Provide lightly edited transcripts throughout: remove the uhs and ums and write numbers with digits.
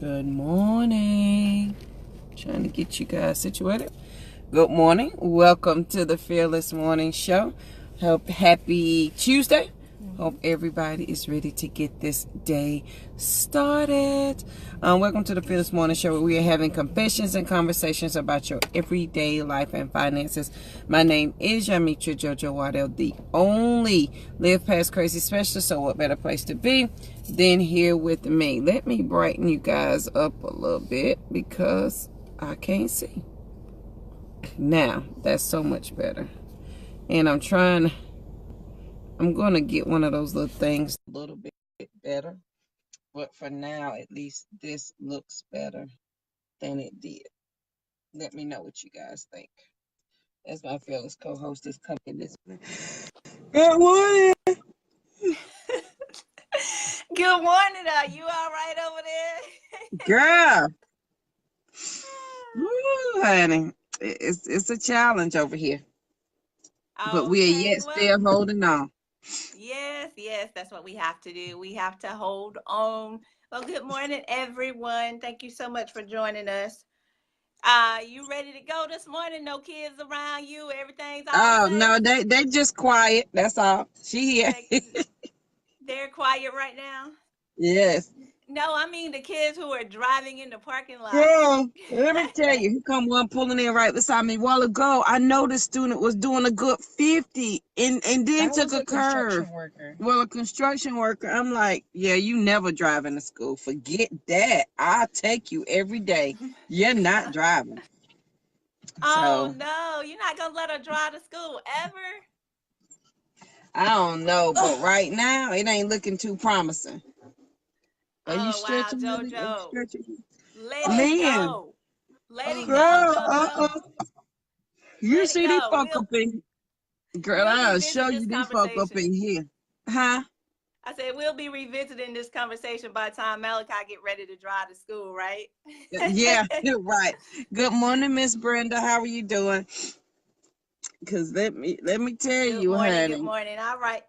Good morning. Trying to get you guys situated. Good morning. Welcome to the Fearless Morning Show. Happy Tuesday. Hope everybody is ready to get this day started. Welcome to the Fearless Morning Show, where we are having confessions and conversations about your everyday life and finances. My name is Yamitra Jojo Waddell, the only Live Past Crazy specialist. So what better place to be than here with me? Let me brighten you guys up a little bit because I can't see. Now, that's so much better. And I'm going to get one of those little things a little bit better. But for now, at least this looks better than it did. Let me know what you guys think. As my fearless co-host is coming this way. Good morning. Good morning. Are you all right over there? Girl. Woo, honey. It's a challenge over here. But we are Okay, yet well, still holding on. yes, that's what we have to do. We have to hold on. Well, good morning, everyone. Thank you so much for joining us. You ready to go this morning? No kids around you. Everything's all Oh safe. no, they just quiet. That's all. She here. They they're quiet right now. Yes. No, I mean the kids who are driving in the parking lot. Girl, let me tell you, here come one pulling in right beside me. A while ago, I know the student was doing a good 50 and then That took was a a curve. construction worker. Well, a construction worker. I'm like, yeah, you never driving to school. Forget that. I'll take you every day. You're not driving. Oh So no, you're not gonna let her drive to school ever? I don't know, but right now it ain't looking too promising. Are you Oh wow, stretching, Millie? Are you JoJo. stretching? Let it Lynn, go. Let it Oh go, girl, JoJo. you Let it see these go. folk up in girl, We'll I'll show revisit this you these folk up conversation. in here. Huh? I said we'll be revisiting this conversation by the time Malachi get ready to drive to school, right? Yeah, you're right. Good morning, Miss Brenda. How are you doing? Cause let me tell Good you, morning, good honey. morning. All right.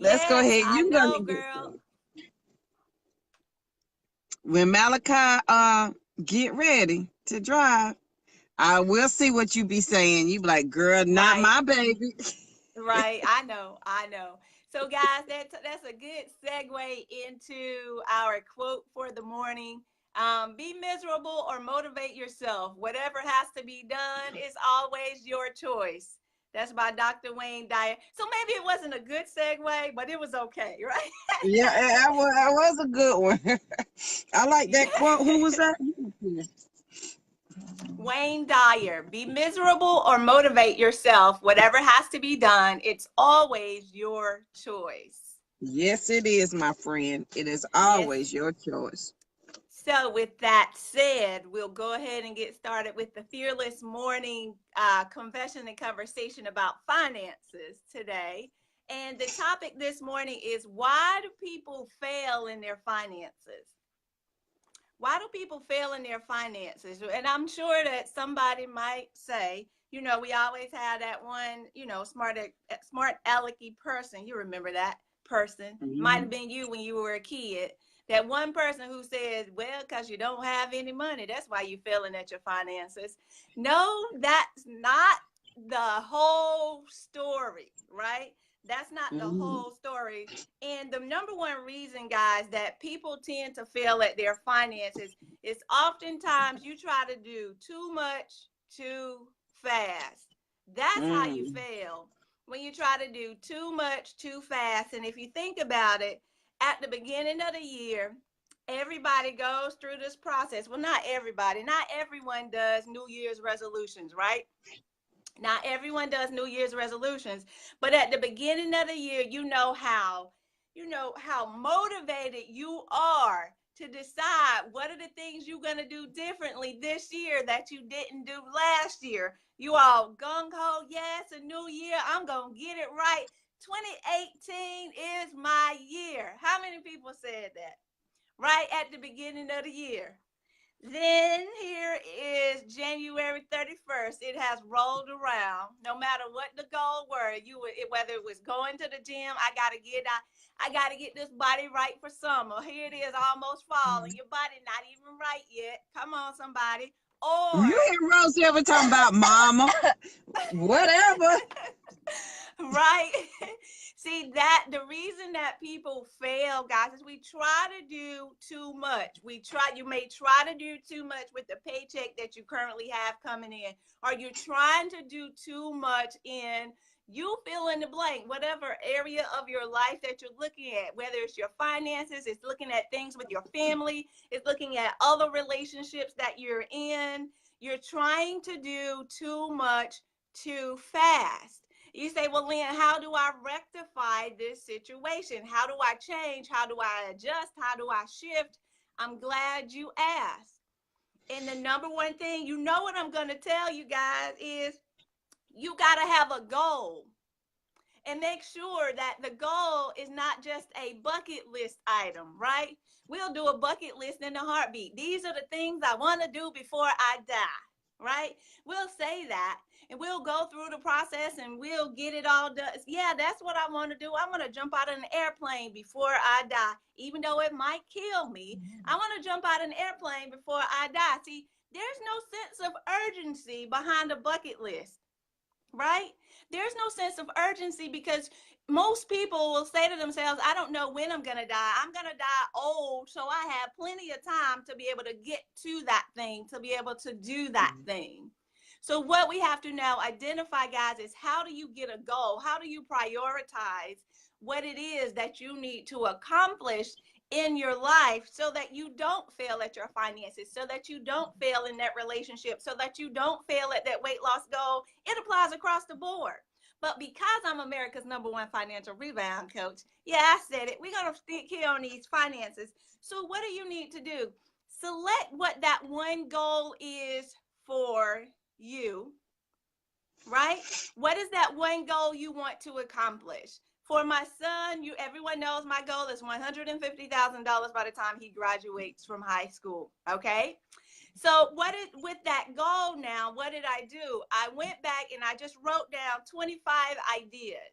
Let's go Yes, ahead. I You can go ahead know, and get girl. started. When Malachi get ready to drive, I will see what you be saying. You be like, girl, not Right. my baby. Right, I know. So, guys, that's a good segue into our quote for the morning. Be miserable or motivate yourself. Whatever has to be done is always your choice. That's by Dr. Wayne Dyer. So maybe it wasn't a good segue, but it was okay, right? Yeah, that was a good one. I like Yeah. that quote. Who was that? Wayne Dyer. Be miserable or motivate yourself. Whatever has to be done, it's always your choice. Yes, it is, my friend. It is Yes. always your choice. So, with that said, we'll go ahead and get started with the Fearless Morning confession and conversation about finances today. And the topic this morning is, why do people fail in their finances? Why do people fail in their finances? And I'm sure that somebody might say, we always have that one, smart alecky person. You remember that person? Might have Mhm. been you when you were a kid. That one person who says, well, because you don't have any money, that's why you're failing at your finances. No, that's not the whole story, right? That's not the Mhm. whole story. And the number one reason, guys, that people tend to fail at their finances is oftentimes you try to do too much too fast. That's how you Mm. fail, when you try to do too much too fast. And if you think about it, at the beginning of the year, everybody goes through this process. Well, not everybody, not everyone does New Year's resolutions, right? Not everyone does New Year's resolutions, but at the beginning of the year, you know how motivated you are to decide what are the things you're going to do differently this year that you didn't do last year. You all gung ho, yes, a new year, I'm going to get it right. 2018 is my year. How many people said that right at the beginning of the year? Then here is January 31st. It has rolled around. No matter what the goal were, whether it was going to the gym, I gotta get this body right for summer. Here it is, almost fall, and your body not even right yet. Come on, somebody. Or You hear Rose ever talking about mama? Whatever. right? See that the reason that people fail, guys, is we try to do too much. You may try to do too much with the paycheck that you currently have coming in, or you're trying to do too much in you fill in the blank, whatever area of your life that you're looking at, whether it's your finances, it's looking at things with your family, it's looking at other relationships that you're in. You're trying to do too much too fast. You say, well, Lynn, how do I rectify this situation? How do I change? How do I adjust? How do I shift? I'm glad you asked. And the number one thing, you know what I'm going to tell you guys is you got to have a goal. And make sure that the goal is not just a bucket list item, right? We'll do a bucket list in a heartbeat. These are the things I want to do before I die, right? We'll say that and we'll go through the process and we'll get it all done. Yeah, that's what I want to do. I want to jump out of an airplane before I die, even though it might kill me. I want to jump out of an airplane before I die. See, there's no sense of urgency behind a bucket list, right? There's no sense of urgency because most people will say to themselves, I don't know when I'm going to die. I'm going to die old, so I have plenty of time to be able to get to that thing, to be able to do that thing. So what we have to now identify, guys, is how do you get a goal? How do you prioritize what it is that you need to accomplish in your life so that you don't fail at your finances, so that you don't fail in that relationship, so that you don't fail at that weight loss goal? It applies across the board. But because I'm America's #1 financial rebound coach, yeah, I said it, we're going to stick here on these finances. So what do you need to do? Select what that one goal is for you, right? What is that one goal you want to accomplish? For my son, everyone knows my goal is $150,000 by the time he graduates from high school, okay? So with that goal now, what did I do? I went back and I just wrote down 25 ideas.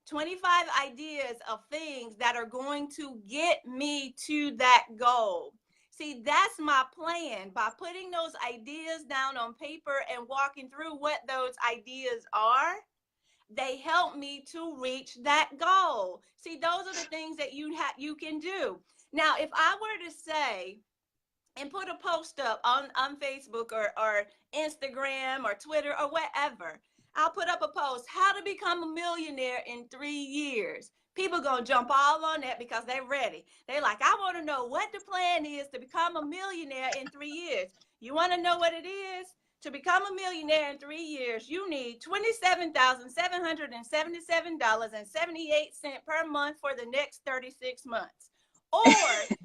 25 ideas of things that are going to get me to that goal. See, that's my plan. By putting those ideas down on paper and walking through what those ideas are, they help me to reach that goal. See, those are the things that you can do. Now, if I were to say and put a post up on Facebook or Instagram or Twitter or whatever, I'll put up a post, how to become a millionaire in 3 years. People gonna jump all on that because they're ready. They like, I want to know what the plan is to become a millionaire in 3 years. You want to know what it is? To become a millionaire in 3 years, you need $27,777.78 per month for the next 36 months. Or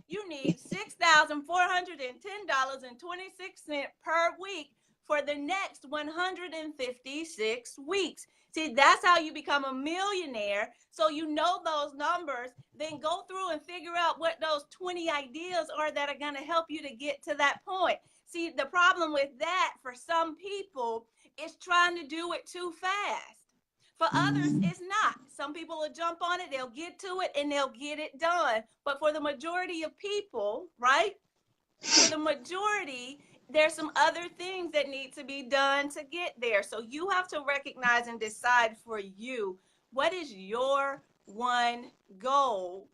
you need $6,410.26 per week for the next 156 weeks. See, that's how you become a millionaire. So you know those numbers, then go through and figure out what those 20 ideas are that are going to help you to get to that point. See, the problem with that for some people is trying to do it too fast. For others, it's not. Some people will jump on it, they'll get to it, and they'll get it done. But for the majority of people, right? For the majority, there's some other things that need to be done to get there. So you have to recognize and decide for you, what is your one goal?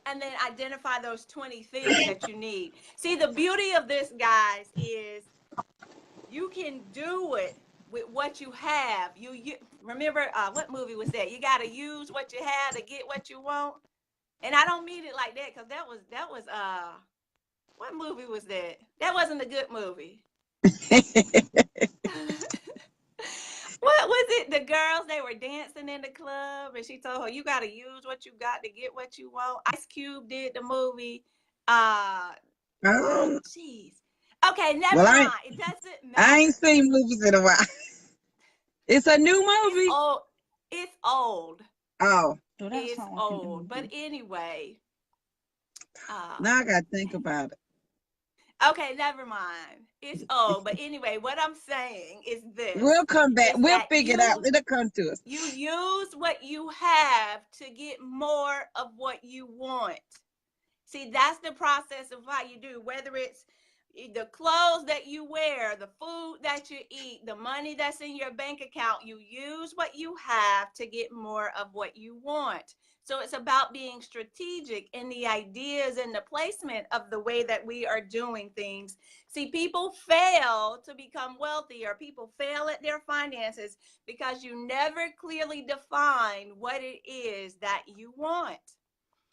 And then identify those 20 things that you need. See, the beauty of this, guys, is you can do it with what you have. You remember what movie was that? You got to use what you have to get what you want. And I don't mean it like that, because that was what movie was that? That wasn't a good movie. What was it? The girls, they were dancing in the club, and she told her, you got to use what you got to get what you want. Ice Cube did the movie. Jeez. Okay, never mind. It doesn't matter. I ain't seen movies in a while. It's a new movie? It's old. Oh. It's old. But anyway. Now I got to think about it. Okay, never mind. It's old. But anyway, what I'm saying is this, We'll come back. is We'll that figure it out. It'll come to us. you use what you have to get more of what you want. See, that's the process of how you do, whether it's the clothes that you wear, the food that you eat, the money that's in your bank account. You use what you have to get more of what you want. So it's about being strategic in the ideas and the placement of the way that we are doing things. See, people fail to become wealthy, or people fail at their finances because you never clearly define what it is that you want.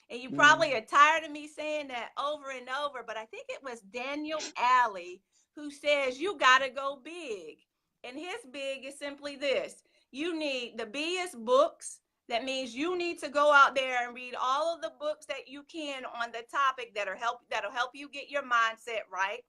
And you probably are tired of me saying that over and over, but I think it was Daniel Alley who says you got to go big. And his big is simply this: you need, the B is books. That means you need to go out there and read all of the books that you can on the topic that'll help you get your mindset right.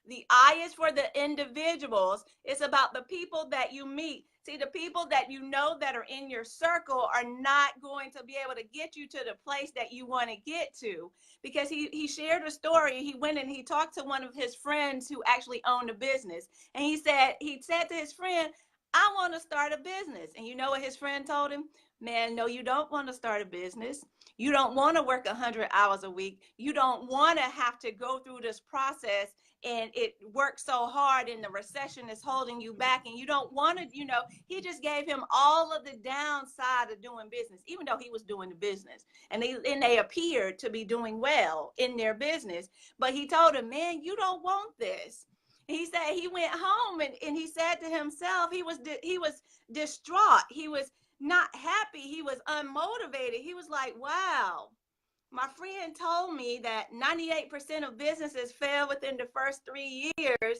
The I is for the individuals. It's about the people that you meet. See, the people that you know that are in your circle are not going to be able to get you to the place that you want to get to. Because he shared a story. He went and he talked to one of his friends who actually owned a business. And he said to his friend, I want to start a business. And you know what his friend told him? Man, no, you don't want to start a business. You don't want to work 100 hours a week. You don't want to have to go through this process and it works so hard and the recession is holding you back and you don't want to, he just gave him all of the downside of doing business, even though he was doing the business and they appeared to be doing well in their business. But he told him, man, you don't want this. He said he went home and he said to himself, he was distraught. He was not happy. He was unmotivated. He was like, wow. My friend told me that 98% of businesses fail within the first 3 years.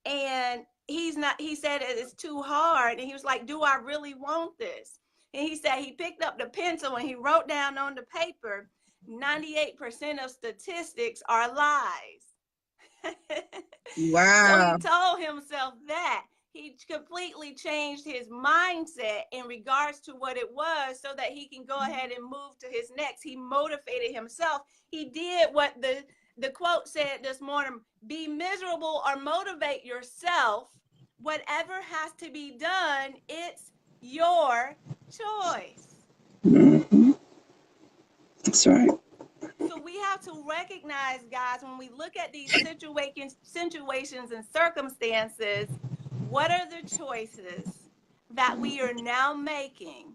And he said it's too hard. And he was like, do I really want this? And he said he picked up the pencil and he wrote down on the paper, 98% of statistics are lies. Wow. So he told himself that. He completely changed his mindset in regards to what it was so that he can go ahead and move to his next. He motivated himself. He did what the quote said this morning: be miserable or motivate yourself. Whatever has to be done, it's your choice. Mm-hmm. That's right. So we have to recognize, guys, when we look at these situations and circumstances, what are the choices that we are now making?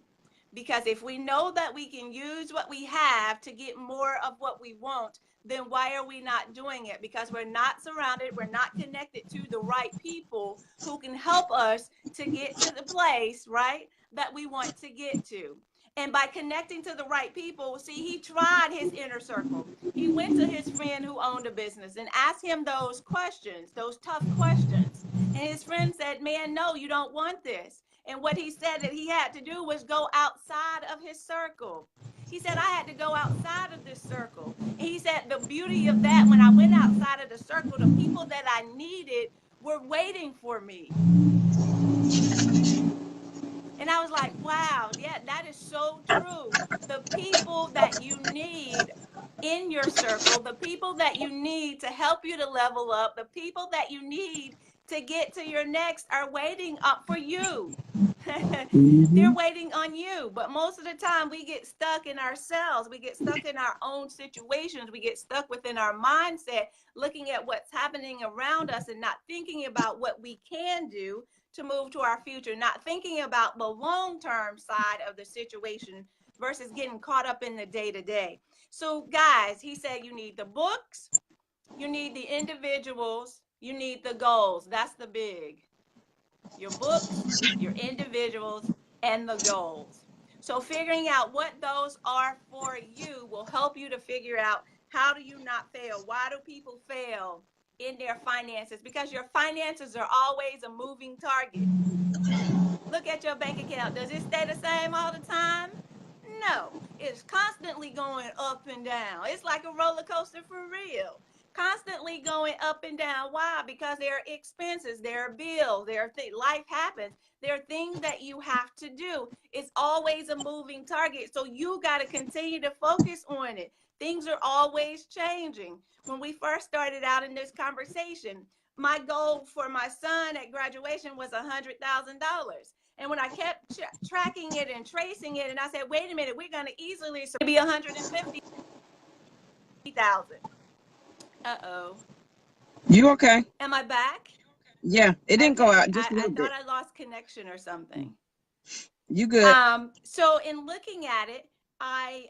Because if we know that we can use what we have to get more of what we want, then why are we not doing it? Because we're not surrounded, we're not connected to the right people who can help us to get to the place, right, that we want to get to. And by connecting to the right people, see, he tried his inner circle. He went to his friend who owned a business and asked him those questions, those tough questions. And his friend said, man, no, you don't want this. And what he said that he had to do was go outside of his circle. He said, I had to go outside of this circle. And he said, the beauty of that, when I went outside of the circle, the people that I needed were waiting for me. And I was like, wow, yeah, that is so true. The people that you need in your circle, the people that you need to help you to level up, the people that you need to get to your next are waiting up for you. They're waiting on you. But most of the time we get stuck in ourselves. We get stuck in our own situations. We get stuck within our mindset, looking at what's happening around us and not thinking about what we can do to move to our future, not thinking about the long-term side of the situation versus getting caught up in the day-to-day. So guys, he said you need the books, you need the individuals, you need the goals. That's the big. Your books, your individuals, and the goals. So figuring out what those are for you will help you to figure out, how do you not fail? Why do people fail in their finances? Because your finances are always a moving target. Look at your bank account. Does it stay the same all the time? No, it's constantly going up and down. It's like a roller coaster for real. Constantly going up and down. Why? Because there are expenses, there are bills, life happens. There are things that you have to do. It's always a moving target. So you got to continue to focus on it. Things are always changing. When we first started out in this conversation, my goal for my son at graduation was $100,000. And when I kept tracking it and tracing it, and I said, wait a minute, we're going to easily be 150,000. Uh-oh. You okay? Am I back? Yeah, it didn't go Okay. out just a I little bit. thought I lost connection or something. You good? So in looking at it, I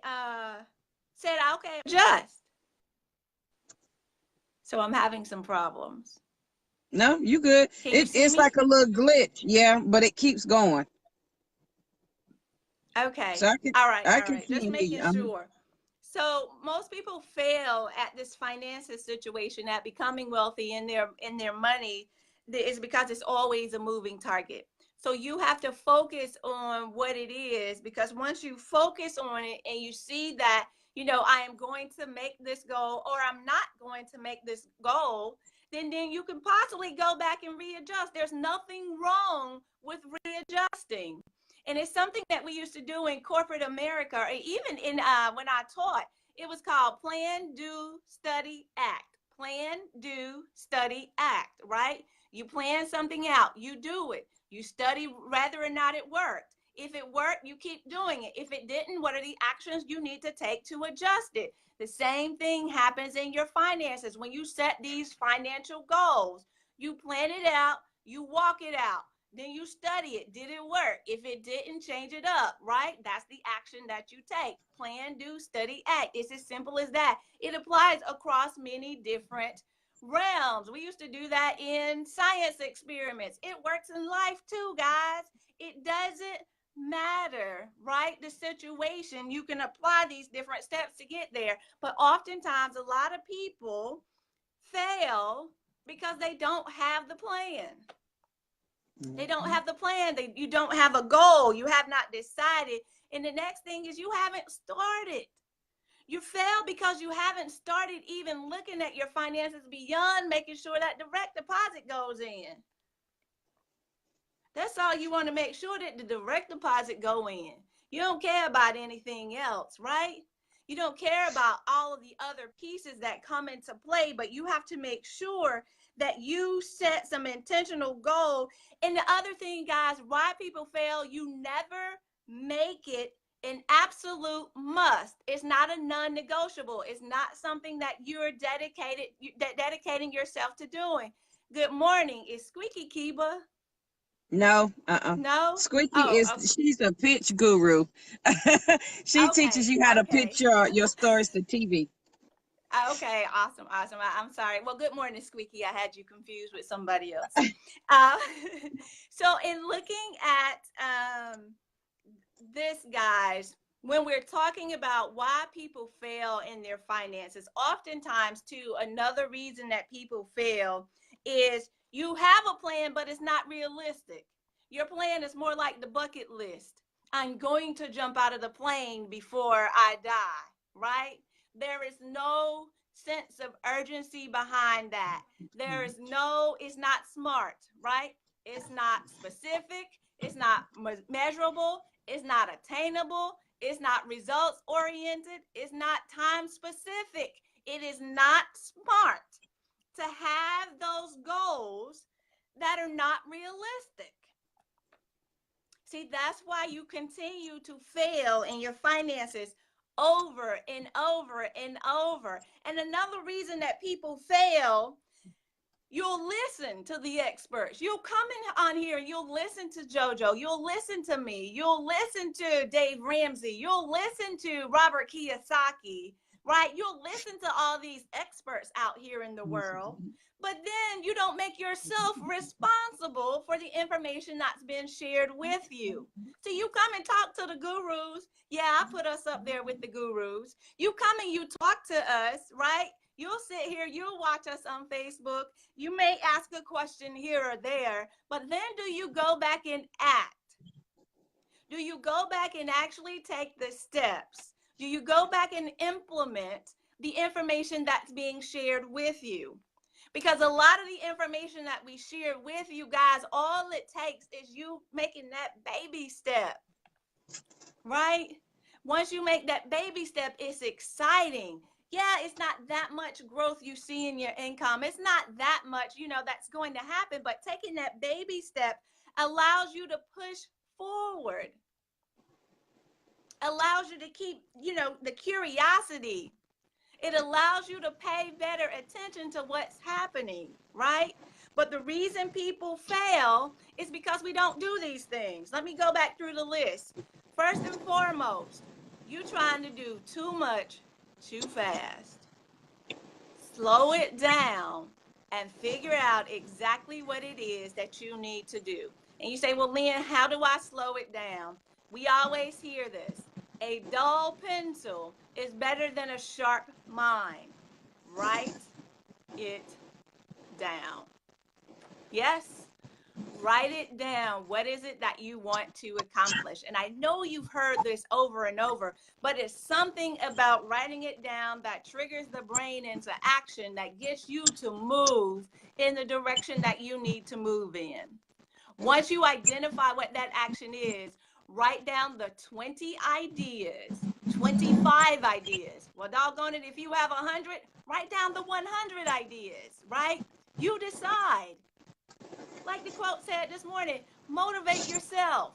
said, okay, adjust. So I'm having some problems. No, you good. Can you see It's me? like a little glitch, yeah, but it keeps going. Okay. So All right. Just see making you. sure. So most people fail at this finances situation, at becoming wealthy in their money, is because it's always a moving target. So you have to focus on what it is, because once you focus on it and you see that, I am going to make this goal, or I'm not going to make this goal, then you can possibly go back and readjust. There's nothing wrong with readjusting. And it's something that we used to do in corporate America, or even in when I taught. It was called Plan, Do, Study, Act. Plan, do, study, act, right? You plan something out, you do it. You study whether or not it worked. If it worked, you keep doing it. If it didn't, what are the actions you need to take to adjust it? The same thing happens in your finances. When you set these financial goals, you plan it out, you walk it out. Then you study it. Did it work? If it didn't, change it up, right? That's the action that you take. Plan, do, study, act. It's as simple as that. It applies across many different realms. We used to do that in science experiments. It works in life too, guys. It doesn't matter, right? The situation, you can apply these different steps to get there. But oftentimes, a lot of people fail because they don't have the plan. They don't have the plan. You don't have a goal. You have not decided. And the next thing is you haven't started. You fail because you haven't started even looking at your finances beyond making sure that direct deposit goes in. That's all you want to make sure, that the direct deposit go in. You don't care about anything else, right? You don't care about all of the other pieces that come into play, but you have to make sure that you set some intentional goal. And the other thing, guys, why people fail, you never make it an absolute must. It's not a non-negotiable. It's not something that you're dedicating yourself to doing. Good morning. It's Squeaky Kiba. No, No? Squeaky she's a pitch guru. She teaches you how to pitch your stories to TV. Okay, awesome. I'm sorry. Well, good morning, Squeaky. I had you confused with somebody else. So in looking at this, guys, when we're talking about why people fail in their finances, oftentimes too, another reason that people fail is you have a plan, but it's not realistic. Your plan is more like the bucket list. I'm going to jump out of the plane before I die, right? There is no sense of urgency behind that. It's not smart, right? It's not specific. It's not measurable. It's not attainable. It's not results oriented. It's not time specific. It is not smart to have those goals that are not realistic. See, that's why you continue to fail in your finances over and over and over. And another reason that people fail, you'll listen to the experts. You'll come in on here, you'll listen to JoJo, you'll listen to me, you'll listen to Dave Ramsey, you'll listen to Robert Kiyosaki, right? You'll listen to all these experts out here in the world, but then you don't make yourself responsible for the information that's been shared with you. So you come and talk to the gurus. Yeah, I put us up there with the gurus. You come and you talk to us, right? You'll sit here, you'll watch us on Facebook. You may ask a question here or there, but then do you go back and act? Do you go back and actually take the steps? Do you go back and implement the information that's being shared with you? Because a lot of the information that we share with you guys, all it takes is you making that baby step, right? Once you make that baby step, it's exciting. Yeah, it's not that much growth you see in your income. It's not that much, that's going to happen. But taking that baby step allows you to push forward, allows you to keep, the curiosity. It allows you to pay better attention to what's happening, right? But the reason people fail is because we don't do these things. Let me go back through the list. First and foremost, you trying to do too much too fast. Slow it down and figure out exactly what it is that you need to do. And you say, well, Lynn, how do I slow it down? We always hear this. A dull pencil is better than a sharp mind. Write it down. Yes, write it down. What is it that you want to accomplish? And I know you've heard this over and over, but it's something about writing it down that triggers the brain into action that gets you to move in the direction that you need to move in. Once you identify what that action is, write down the 20 ideas, 25 ideas. Well, doggone it, if you have 100, write down the 100 ideas, right? You decide. Like the quote said this morning, motivate yourself.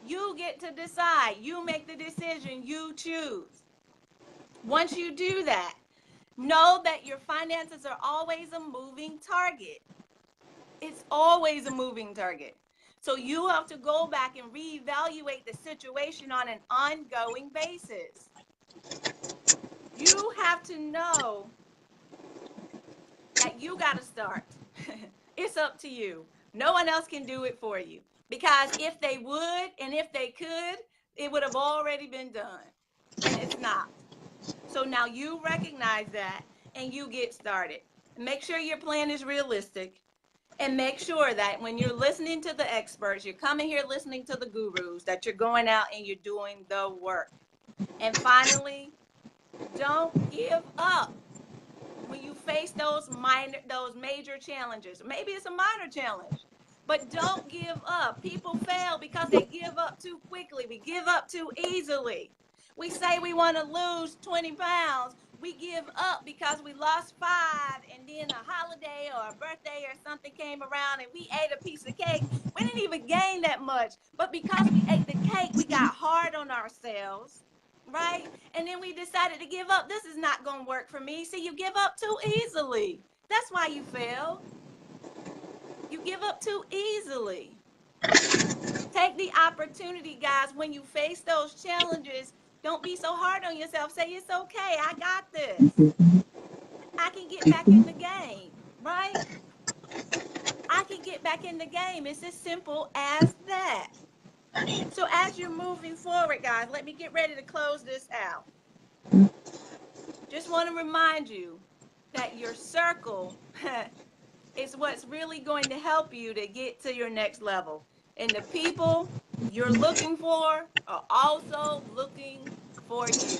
You get to decide. You make the decision. You choose. Once you do that, know that your finances are always a moving target. It's always a moving target. So you have to go back and reevaluate the situation on an ongoing basis. You have to know that you got to start. It's up to you. No one else can do it for you. Because if they would and if they could, it would have already been done. And it's not. So now you recognize that and you get started. Make sure your plan is realistic. And make sure that when you're listening to the experts, you're coming here listening to the gurus, that you're going out and you're doing the work. And finally, don't give up when you face those major challenges. Maybe it's a minor challenge, but don't give up. People fail because they give up too quickly. We give up too easily. We say we want to lose 20 pounds. We give up because we lost 5, and then a holiday or a birthday or something came around and we ate a piece of cake. We didn't even gain that much, but because we ate the cake, we got hard on ourselves, right? And then we decided to give up. This is not going to work for me. See, you give up too easily. That's why you fail. You give up too easily. Take the opportunity, guys, when you face those challenges. Don't be so hard on yourself. Say, it's okay. I got this. I can get back in the game, right? I can get back in the game. It's as simple as that. So as you're moving forward, guys, let me get ready to close this out. Just want to remind you that your circle is what's really going to help you to get to your next level. And the people you're looking for are also looking for you.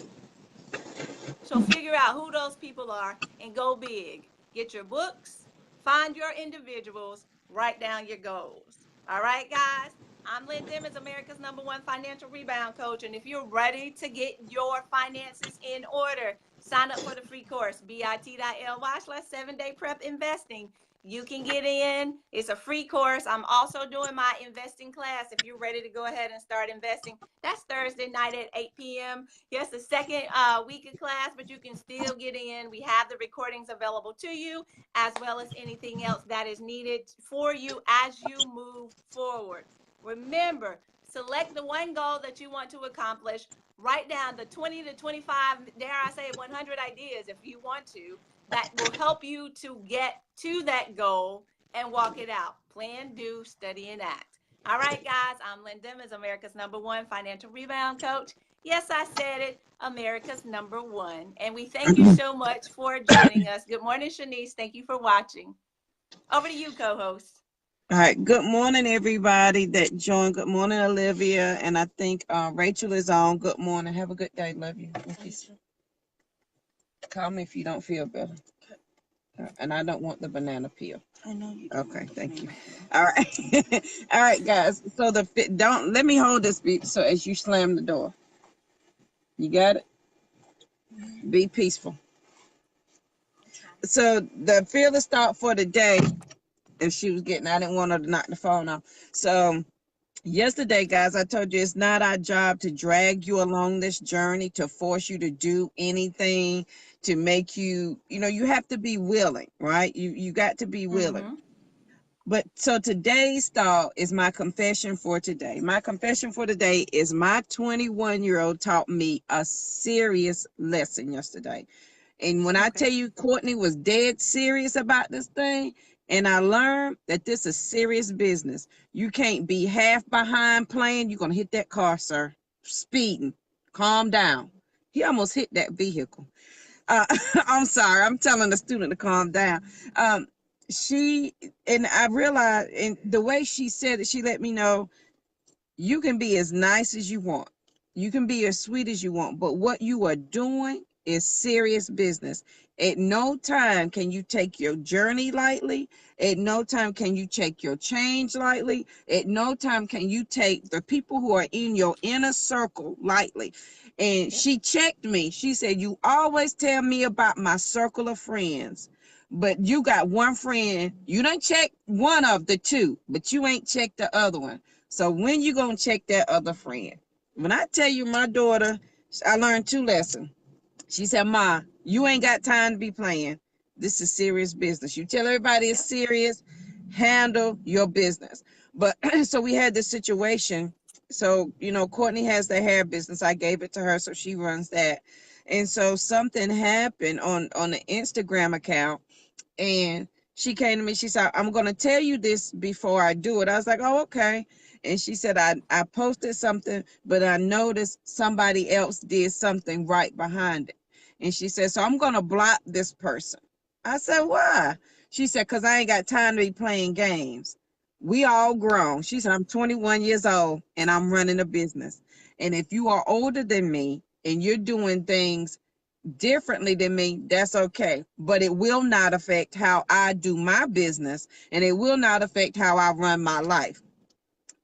So figure out who those people are and go big. Get your books, find your individuals, write down your goals. All right, guys? I'm Lynn Dimmons, America's #1 financial rebound coach. And if you're ready to get your finances in order, sign up for the free course, bit.ly/7-day prep investing. You can get in. It's a free course. I'm also doing my investing class. If you're ready to go ahead and start investing, that's Thursday night at 8 p.m. Yes, the second week of class, but you can still get in. We have the recordings available to you, as well as anything else that is needed for you as you move forward. Remember, select the one goal that you want to accomplish. Write down the 20 to 25, dare I say 100 ideas if you want to, that will help you to get to that goal and walk it out. Plan, do, study, and act. All right, guys, I'm Lynn Dimmons, America's #1 financial rebound coach. Yes, I said it, America's #1. And we thank you so much for joining us. Good morning, Shanice. Thank you for watching. Over to you, co-host. All right. Good morning, everybody that joined. Good morning, Olivia. And I think Rachel is on. Good morning. Have a good day. Love you. Call me if you don't feel better. And I don't want the banana peel. I know you. Okay, thank you. All right. All right, guys. So don't let me hold this beat so as you slam the door. You got it? Be peaceful. So the fearless thought for the day, if she was getting, I didn't want her to knock the phone off. So yesterday, guys, I told you it's not our job to drag you along this journey, to force you to do anything, to make you, you have to be willing, right? You got to be willing. Mm-hmm. But so today's thought is my confession for today. My confession for today is my 21-year-old taught me a serious lesson yesterday. And when I Okay. tell you Courtney was dead serious about this thing, and I learned that this is serious business. You can't be half behind playing. You're going to hit that car, sir. Speeding. Calm down. He almost hit that vehicle. I'm sorry. I'm telling the student to calm down. She, and I realized, and the way she said it, she let me know you can be as nice as you want. You can be as sweet as you want, but what you are doing is serious business. At no time can you take your journey lightly. At no time can you take your change lightly. At no time can you take the people who are in your inner circle lightly. And she checked me. She said, you always tell me about my circle of friends, but you got one friend. You done checked one of the two, but you ain't checked the other one. So when you gonna check that other friend? When I tell you my daughter, I learned 2 lessons. She said, Ma, you ain't got time to be playing. This is serious business. You tell everybody it's serious, handle your business. But so we had this situation. So, Courtney has the hair business. I gave it to her, so she runs that. And so something happened on the Instagram account, and she came to me. She said, I'm going to tell you this before I do it. I was like, oh, okay. And she said, I posted something, but I noticed somebody else did something right behind it. And she said, so I'm going to block this person. I said, why? She said, because I ain't got time to be playing games. We all grown. She said, I'm 21 years old and I'm running a business. And if you are older than me and you're doing things differently than me, that's okay. But it will not affect how I do my business, and it will not affect how I run my life.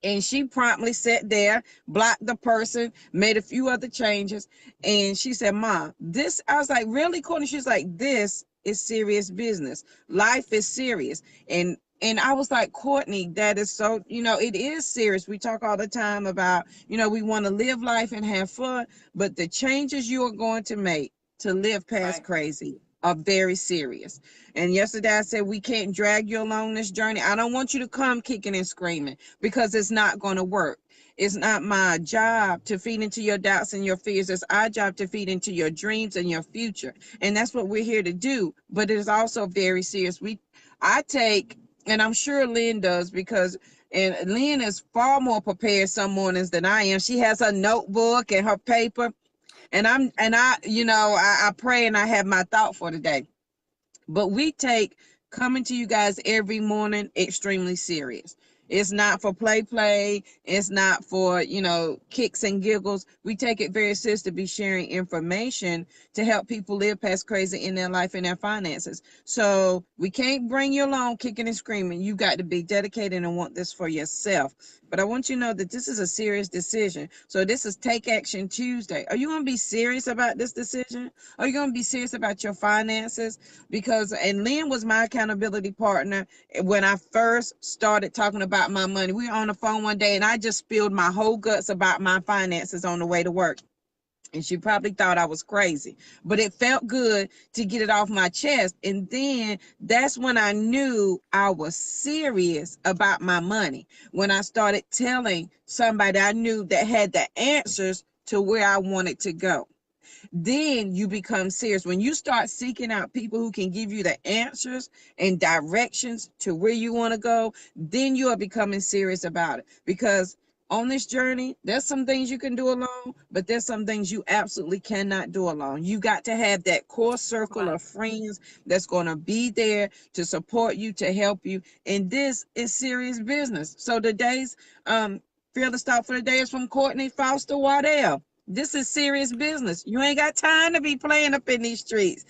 And she promptly sat there, blocked the person, made a few other changes. And she said, Mom, this, I was like, really, Courtney? She's like, this is serious business. Life is serious. And I was like, Courtney, that is so, it is serious. We talk all the time about, we want to live life and have fun, but the changes you are going to make to live past Right. crazy are very serious. And yesterday I said, we can't drag you along this journey. I don't want you to come kicking and screaming, because it's not going to work. It's not my job to feed into your doubts and your fears. It's our job to feed into your dreams and your future. And that's what we're here to do. But it is also very serious. I take, and I'm sure Lynn does, because and Lynn is far more prepared some mornings than I am. She has her notebook and her paper. And I pray and I have my thought for today. But we take coming to you guys every morning extremely serious. It's not for play. It's not for, kicks and giggles. We take it very serious to be sharing information to help people live past crazy in their life and their finances. So we can't bring you along kicking and screaming. You got to be dedicated and want this for yourself. But I want you to know that this is a serious decision. So this is Take Action Tuesday. Are you going to be serious about this decision? Are you going to be serious about your finances? Because, and Lynn was my accountability partner when I first started talking about my money. We were on the phone one day and I just spilled my whole guts about my finances on the way to work. And she probably thought I was crazy, but it felt good to get it off my chest. And then that's when I knew I was serious about my money. When I started telling somebody I knew that had the answers to where I wanted to go. Then you become serious. When you start seeking out people who can give you the answers and directions to where you want to go, then you are becoming serious about it. Because on this journey, there's some things you can do alone, but there's some things you absolutely cannot do alone. You got to have that core circle Right. of friends that's going to be there to support you, to help you. And this is serious business. So today's fearless thought for the day is from Courtney Foster Waddell. This is serious business. You ain't got time to be playing up in these streets.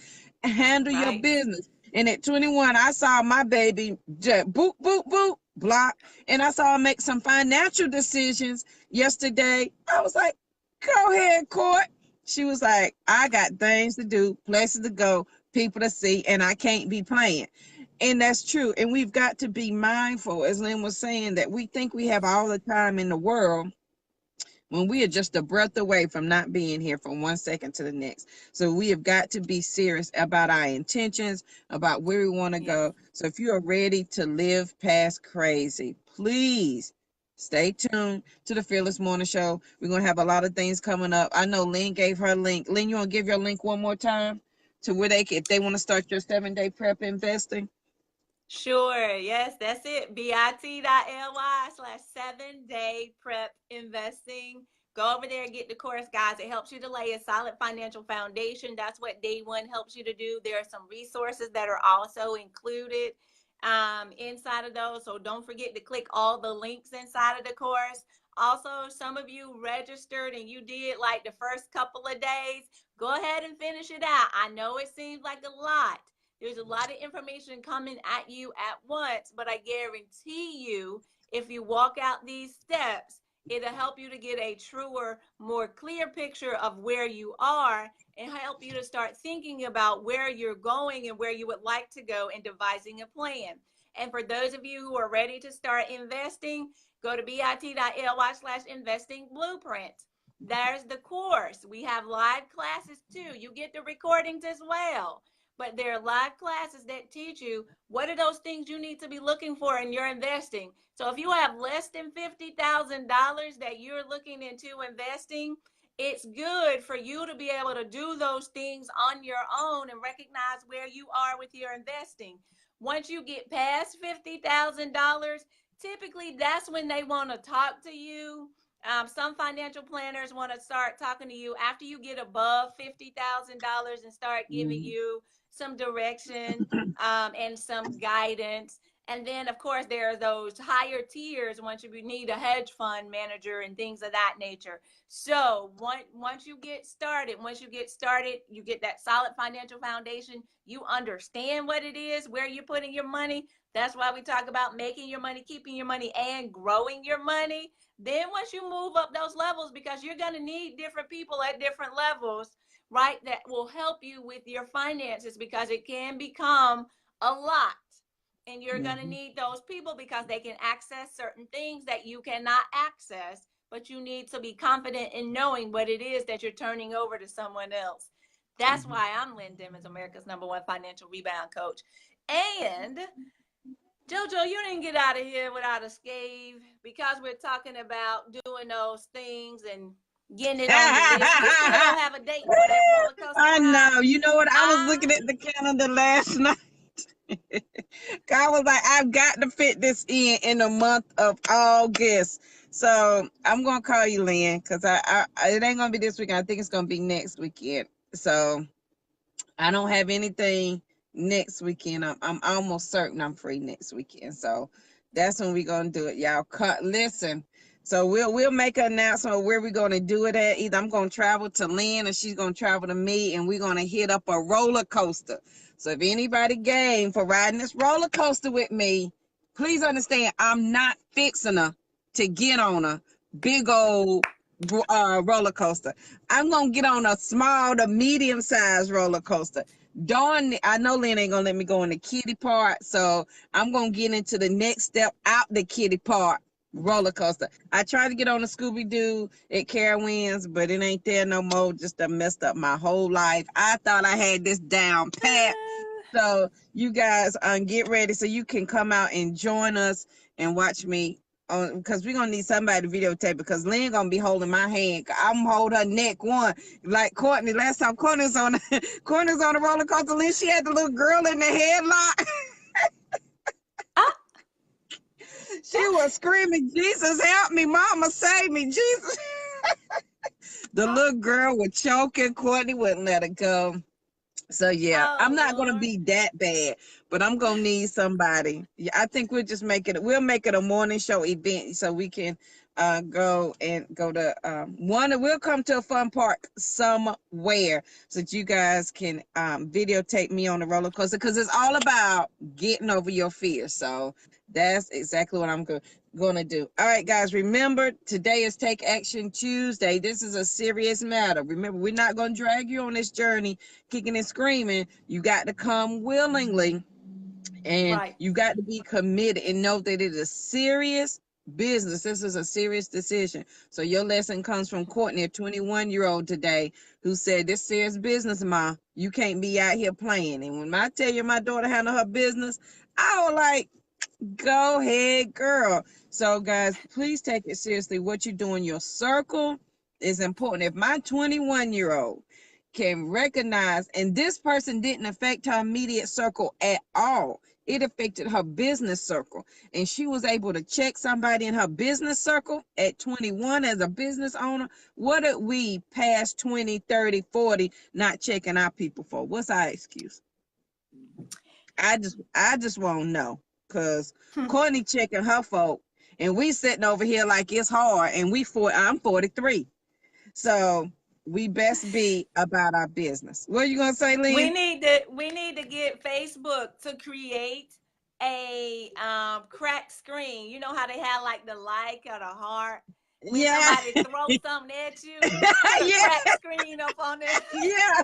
Handle your Right. business. And at 21, I saw my baby just boop, boop, boop, block. And I saw her make some financial decisions yesterday. I was like, go ahead, Court. She was like, I got things to do, places to go, people to see, and I can't be playing. And that's true. And we've got to be mindful, as Lynn was saying, that we think we have all the time in the world when we are just a breath away from not being here from 1 second to the next. So we have got to be serious about our intentions, about where we want to Yes. go. So if you are ready to live past crazy, please stay tuned to the Fearless Morning Show. We're going to have a lot of things coming up. I know Lynn gave her link. Lynn, you want to give your link one more time to where they can, if they want to start your 7-day prep investing? Sure. Yes, that's it. bit.ly/7-day prep investing. Go over there and get the course, guys. It helps you to lay a solid financial foundation. That's what day one helps you to do. There are some resources that are also included inside of those. So don't forget to click all the links inside of the course. Also, some of you registered and you did like the first couple of days. Go ahead and finish it out. I know it seems like a lot. There's a lot of information coming at you at once, but I guarantee you, if you walk out these steps, it'll help you to get a truer, more clear picture of where you are and help you to start thinking about where you're going and where you would like to go and devising a plan. And for those of you who are ready to start investing, go to bit.ly/investing blueprint. There's the course. We have live classes too. You get the recordings as well. But there are live classes that teach you what are those things you need to be looking for in your investing. So if you have less than $50,000 that you're looking into investing, it's good for you to be able to do those things on your own and recognize where you are with your investing. Once you get past $50,000, typically that's when they want to talk to you. Some financial planners want to start talking to you after you get above $50,000 and start giving you some direction and some guidance. And then, of course, there are those higher tiers once you need a hedge fund manager and things of that nature. So once you get started, you get that solid financial foundation. You understand what it is, where you're putting your money. That's why we talk about making your money, keeping your money, and growing your money. Then once you move up those levels, because you're going to need different people at different levels, right, that will help you with your finances, because it can become a lot. And you're going to need those people because they can access certain things that you cannot access, but you need to be confident in knowing what it is that you're turning over to someone else. That's why I'm Lynn Dimmons, America's #1 financial rebound coach. And JoJo, you didn't get out of here without a scathe, because we're talking about doing those things and getting it on the list. We still don't have a date for that roller coaster I know. ride. You know what? I was looking at the calendar last night. I was like, I've got to fit this in the month of August. So I'm gonna call you, Lynn, because it ain't gonna be this weekend. I think it's gonna be next weekend. So I don't have anything next weekend. I'm almost certain I'm free next weekend. So that's when we're gonna do it, y'all. Listen. So we'll make an announcement of where we're gonna do it at. Either I'm gonna travel to Lynn or she's gonna travel to me, and we're gonna hit up a roller coaster. So if anybody game for riding this roller coaster with me, please understand I'm not fixing to get on a big old roller coaster. I'm gonna get on a small to medium sized roller coaster. Dawn, I know Lynn ain't gonna let me go in the kiddie part, so I'm gonna get into the next step out the kiddie part roller coaster. I tried to get on the Scooby-Doo at Carowinds, but it ain't there no more. Just done messed up my whole life. I thought I had this down pat. So you guys get ready so you can come out and join us and watch me, because we're gonna need somebody to videotape, because Lynn gonna be holding my hand. I'm hold her neck one, like Courtney. Last time Courtney's on the roller coaster, Lynn, she had the little girl in the headlock. She was screaming, Jesus help me, mama save me, Jesus. The little girl was choking. Courtney wouldn't let her go. So yeah, I'm not gonna be that bad, but I'm gonna need somebody. Yeah, I think we'll make it a morning show event so we can go to one. We'll come to a fun park somewhere so that you guys can videotape me on the roller coaster, because it's all about getting over your fears. So that's exactly what I'm gonna do. All right, guys, remember today is Take Action Tuesday. This is a serious matter. Remember, we're not gonna drag you on this journey kicking and screaming. You got to come willingly, and Right. you got to be committed and know that it is serious business. This is a serious decision. So your lesson comes from Courtney, a 21-year-old today, who said, this serious business, Ma. You can't be out here playing. And when I tell you my daughter handled her business, I was like, go ahead, girl. So, guys, please take it seriously. What you do in your circle is important. If my 21-year-old can recognize, and this person didn't affect her immediate circle at all, it affected her business circle, and she was able to check somebody in her business circle at 21 as a business owner. What are we past 20, 30, 40 not checking our people for? What's our excuse? I just won't know, because Courtney checking her folk, and we sitting over here like it's hard, and I'm 43. So we best be about our business. What are you gonna say, Lynn? We need to get Facebook to create a cracked screen. You know how they have like the like or the heart? When Yeah. somebody throws something at you, put a Yeah. cracked screen up on there. Yeah.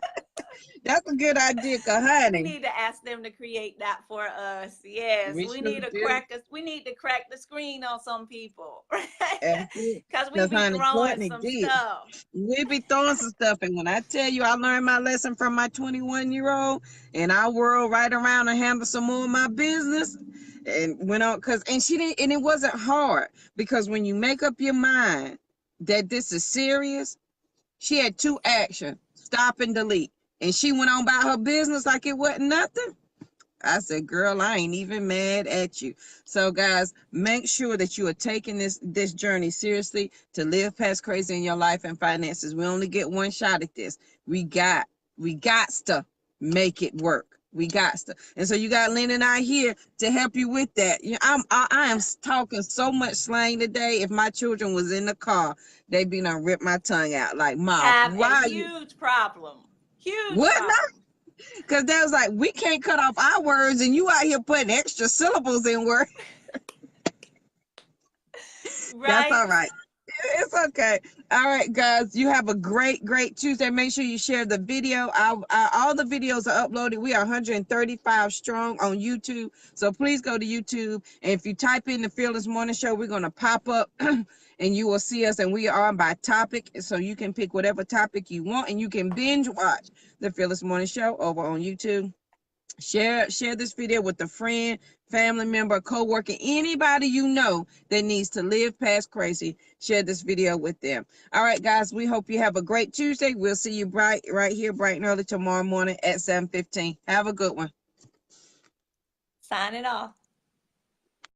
That's a good idea, honey. We need to ask them to create that for us. Yes, we need to crack the screen on some people, because we be Honey, throwing Courtney some did. stuff. We be throwing some stuff, and when I tell you I learned my lesson from my 21-year-old, and I whirled right around and handled some more of my business, and went on, and she didn't, and it wasn't hard, because when you make up your mind that this is serious, she had 2 actions: stop and delete. And she went on about her business like it wasn't nothing. I said, girl, I ain't even mad at you. So, guys, make sure that you are taking this journey seriously to live past crazy in your life and finances. We only get one shot at this. We got to make it work. We got to. And so you got Lynn and I here to help you with that. I am talking so much slang today. If my children was in the car, they'd be done rip my tongue out like, Mom, Have why a huge problem. Huge what problem. Because they was like, we can't cut off our words, and you out here putting extra syllables in words. Right. That's all right. It's okay. All right, guys, you have a great Tuesday. Make sure you share the video. All the videos are uploaded. We are 135 strong on YouTube, so please go to YouTube, and if you type in the Fearless Morning Show, we're going to pop up and you will see us, and we are by topic, so you can pick whatever topic you want, and you can binge watch the Fearless Morning Show over on YouTube. Share this video with a friend, family member, co-worker, anybody you know that needs to live past crazy. Share this video with them. All right, guys, we hope you have a great Tuesday. We'll see you right here bright and early tomorrow morning at 7:15. Have a good one. Sign it off.